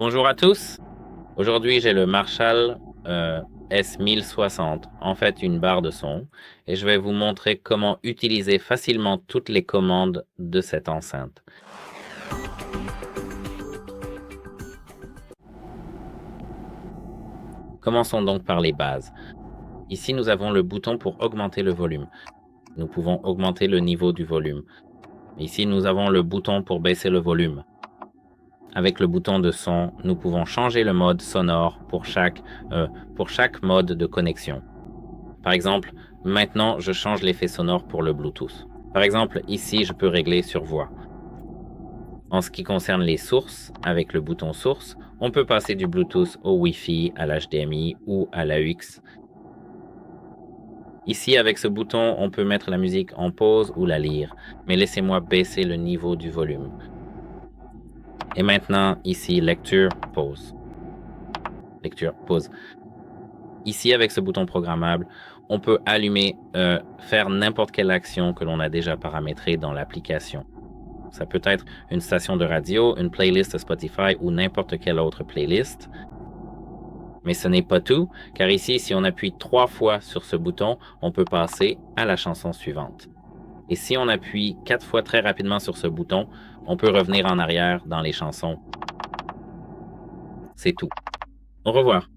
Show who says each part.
Speaker 1: Bonjour à tous. Aujourd'hui, j'ai le Marshall S1060, en fait une barre de son, et je vais vous montrer comment utiliser facilement toutes les commandes de cette enceinte. Commençons donc par les bases. Ici, nous avons le bouton pour augmenter le volume. Nous pouvons augmenter le niveau du volume. Ici, nous avons le bouton pour baisser le volume. Avec le bouton de son, nous pouvons changer le mode sonore pour chaque mode de connexion. Par exemple, maintenant, je change l'effet sonore pour le Bluetooth. Par exemple, ici, je peux régler sur voix. En ce qui concerne les sources, avec le bouton source, on peut passer du Bluetooth au Wi-Fi, à l'HDMI ou à l'AUX. Ici, avec ce bouton, on peut mettre la musique en pause ou la lire, mais laissez-moi baisser le niveau du volume. Et maintenant, ici, lecture, pause. Lecture, pause. Ici, avec ce bouton programmable, on peut allumer, faire n'importe quelle action que l'on a déjà paramétrée dans l'application. Ça peut être une station de radio, une playlist Spotify ou n'importe quelle autre playlist. Mais ce n'est pas tout, car ici, si on appuie 3 fois sur ce bouton, on peut passer à la chanson suivante. Et si on appuie 4 fois très rapidement sur ce bouton, on peut revenir en arrière dans les chansons. C'est tout. Au revoir.